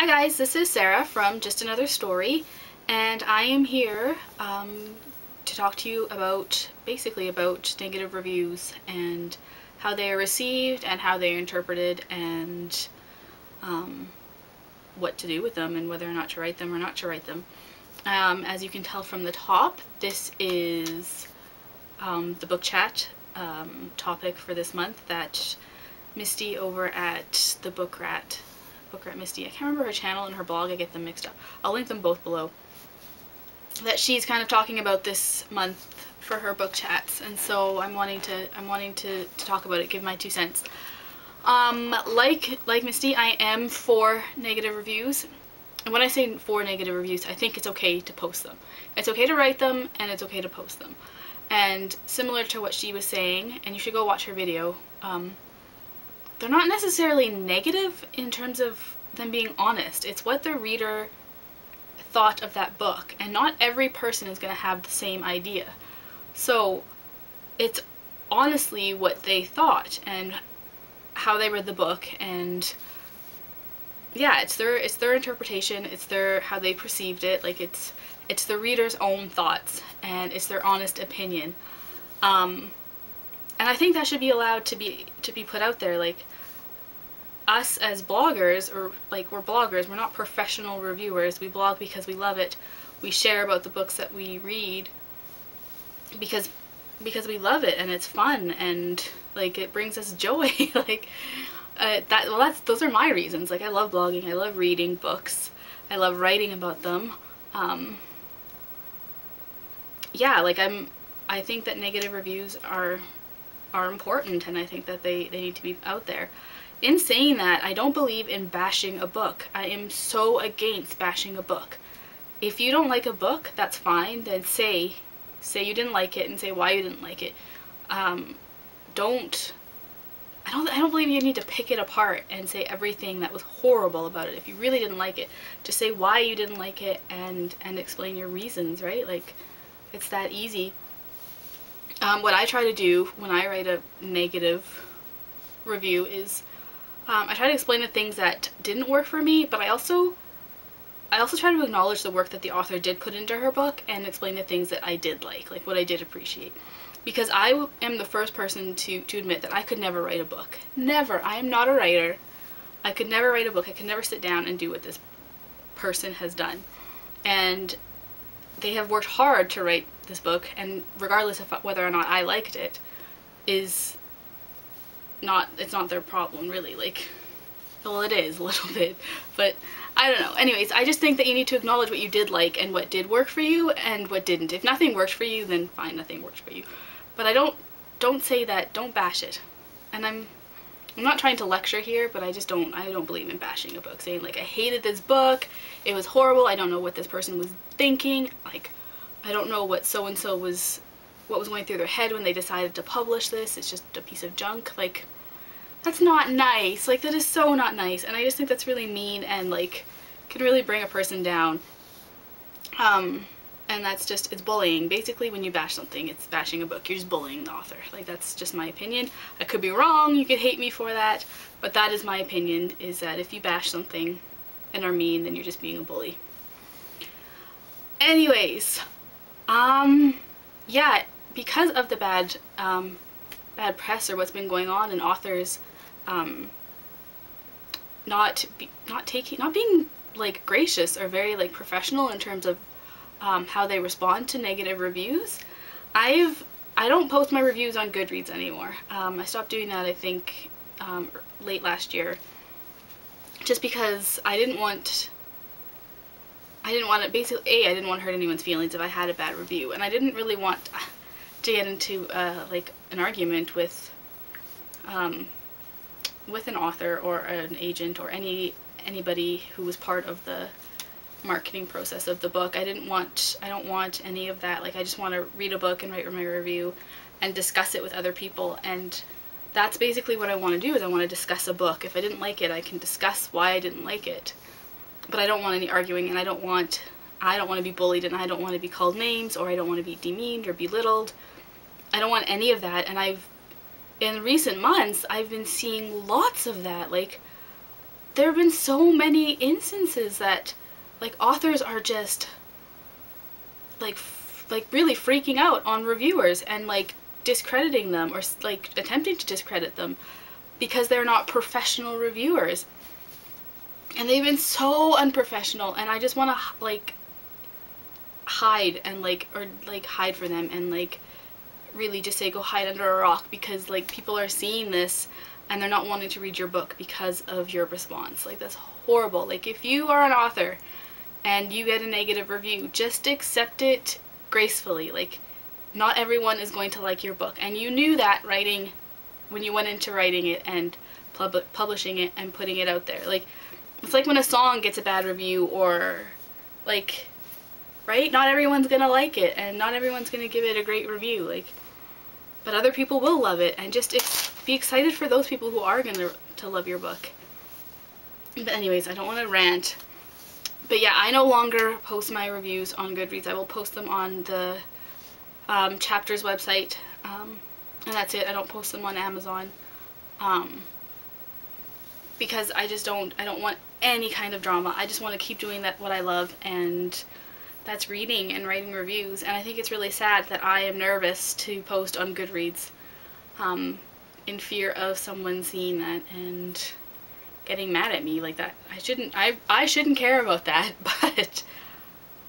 Hi guys, this is Sarah from Just Another Story, and I am here to talk to you about, basically about negative reviews and how they are received and how they are interpreted and what to do with them and whether or not to write them or not to write them. As you can tell from the top, this is the book chat topic for this month that Misty over at the Book Rat Misty, I can't remember her channel and her blog, I get them mixed up. I'll link them both below. That she's kind of talking about this month for her book chats, and so I'm wanting to talk about it, give my 2 cents. Like Misty, I am for negative reviews. And when I say for negative reviews, I think it's okay to post them. It's okay to write them, and it's okay to post them. And similar to what she was saying, and you should go watch her video, they're not necessarily negative in terms of them being honest. It's what the reader thought of that book, and not every person is going to have the same idea. So it's honestly what they thought and how they read the book, and yeah, it's their interpretation, it's how they perceived it. Like it's the reader's own thoughts and it's their honest opinion. And I think that should be allowed to be put out there. Like, us as bloggers, or like, we're bloggers, we're not professional reviewers. We blog because we love it. We share about the books that we read because we love it and it's fun and like it brings us joy. Like those are my reasons. Like, I love blogging, I love reading books, I love writing about them. Yeah, like I think that negative reviews are important, and I think that they need to be out there. In saying that, I don't believe in bashing a book. I am so against bashing a book. If you don't like a book, that's fine. Then say you didn't like it and say why you didn't like it. I don't believe you need to pick it apart and say everything that was horrible about it. If you really didn't like it, just say why you didn't like it and explain your reasons, right? Like, it's that easy. What I try to do when I write a negative review is I try to explain the things that didn't work for me, but I also try to acknowledge the work that the author did put into her book and explain the things that I did like what I did appreciate. Because I am the first person to admit that I could never write a book. Never. I am not a writer. I could never write a book. I could never sit down and do what this person has done. And they have worked hard to write this book, and regardless of whether or not I liked it, it's not their problem, really. Like, well, it is a little bit, but I don't know. Anyways, I just think that you need to acknowledge what you did like and what did work for you and what didn't. If nothing worked for you, then fine, nothing worked for you. But don't say that, don't bash it. And I'm not trying to lecture here, but I don't believe in bashing a book, saying like, I hated this book, it was horrible, I don't know what this person was thinking, like, I don't know what so-and-so was, what was going through their head when they decided to publish this, it's just a piece of junk. Like, that's not nice. Like, that is so not nice, and I just think that's really mean and like can really bring a person down. And that's just, it's bullying. Basically, when you bash something, it's bashing a book. You're just bullying the author. Like, that's just my opinion. I could be wrong, you could hate me for that, but that is my opinion, is that if you bash something and are mean, then you're just being a bully. Anyways, yeah, because of the bad press or what's been going on, and authors not being like gracious or very like professional in terms of how they respond to negative reviews, I don't post my reviews on Goodreads anymore. I stopped doing that, I think, late last year, just because I didn't want to, basically, I didn't want to hurt anyone's feelings if I had a bad review, and I didn't really want to get into like an argument with an author or an agent or anybody who was part of the marketing process of the book. I don't want any of that. Like, I just want to read a book and write my review and discuss it with other people, and that's basically what I want to do, is I want to discuss a book. If I didn't like it, I can discuss why I didn't like it, but I don't want any arguing, and I don't want to be bullied, and I don't want to be called names, or I don't want to be demeaned or belittled. I don't want any of that, and in recent months, I've been seeing lots of that. Like, there have been so many instances that, like, authors are just, like, really freaking out on reviewers and, like, discrediting them, or, like, attempting to discredit them because they're not professional reviewers. And they've been so unprofessional, and I just want to, like, hide and, like, or, like, hide for them and, like, really just say go hide under a rock, because, like, people are seeing this and they're not wanting to read your book because of your response. Like, that's horrible. Like, if you are an author and you get a negative review, just accept it gracefully. Like, not everyone is going to like your book, and you knew that when you went into writing it and publishing it and putting it out there. Like, it's like when a song gets a bad review, or, like, right? Not everyone's gonna like it, and not everyone's gonna give it a great review. Like, but other people will love it, and just be excited for those people who are gonna love your book. But anyways, I don't want to rant. But yeah, I no longer post my reviews on Goodreads. I will post them on the chapter's website, and that's it. I don't post them on Amazon, because I don't want any kind of drama. I just want to keep doing what I love, and that's reading and writing reviews. And I think it's really sad that I am nervous to post on Goodreads, in fear of someone seeing that and getting mad at me like that. I shouldn't care about that,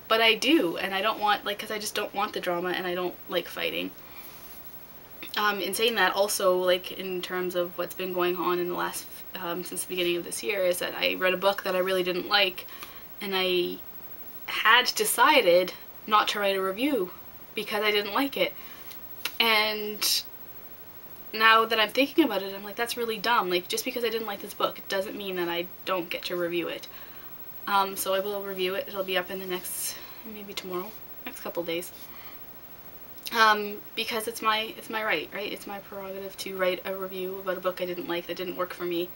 but I do, and I don't want, like, because I just don't want the drama, and I don't like fighting. In saying that, also, like, in terms of what's been going on in the last, since the beginning of this year, is that I read a book that I really didn't like, and I had decided not to write a review because I didn't like it. And now that I'm thinking about it, I'm like, that's really dumb. Like, just because I didn't like this book, it doesn't mean that I don't get to review it. So I will review it. It'll be up in the next, maybe tomorrow, next couple days. Because it's my right? It's my prerogative to write a review about a book I didn't like, that didn't work for me.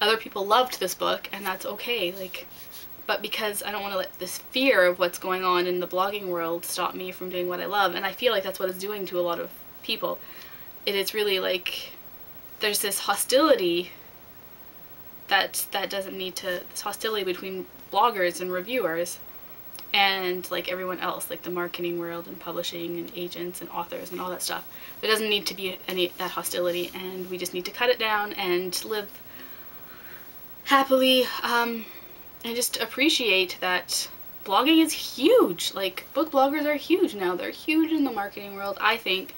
Other people loved this book, and that's okay. Like, but because I don't want to let this fear of what's going on in the blogging world stop me from doing what I love, and I feel like that's what it's doing to a lot of people. It is really, like, there's this hostility that doesn't need to, this hostility between bloggers and reviewers and, like, everyone else, like the marketing world and publishing and agents and authors and all that stuff. There doesn't need to be that hostility, and we just need to cut it down and live happily, and just appreciate that blogging is huge. Like, book bloggers are huge now. They're huge in the marketing world, I think.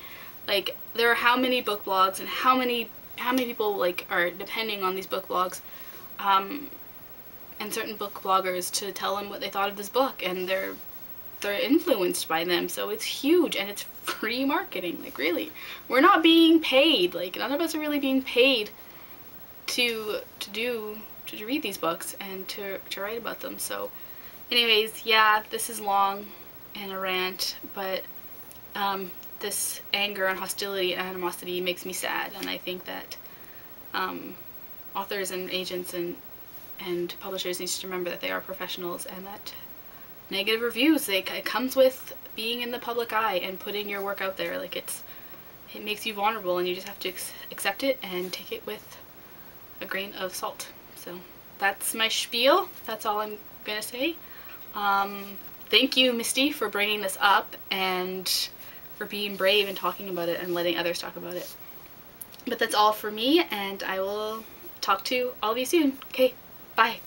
Like, there are how many book blogs, and how many people, like, are depending on these book blogs, and certain book bloggers to tell them what they thought of this book, and they're influenced by them. So it's huge, and it's free marketing. Like, really, we're not being paid. Like, none of us are really being paid to read these books and to write about them. So anyways, yeah, this is long and a rant, but this anger and hostility and animosity makes me sad, and I think that authors and agents and publishers need to remember that they are professionals, and that negative reviews, it comes with being in the public eye and putting your work out there. Like, it makes you vulnerable, and you just have to accept it and take it with a grain of salt. So that's my spiel. That's all I'm gonna say. Thank you, Misty, for bringing this up and for being brave and talking about it and letting others talk about it. But that's all for me, and I will talk to all of you soon. Okay, bye.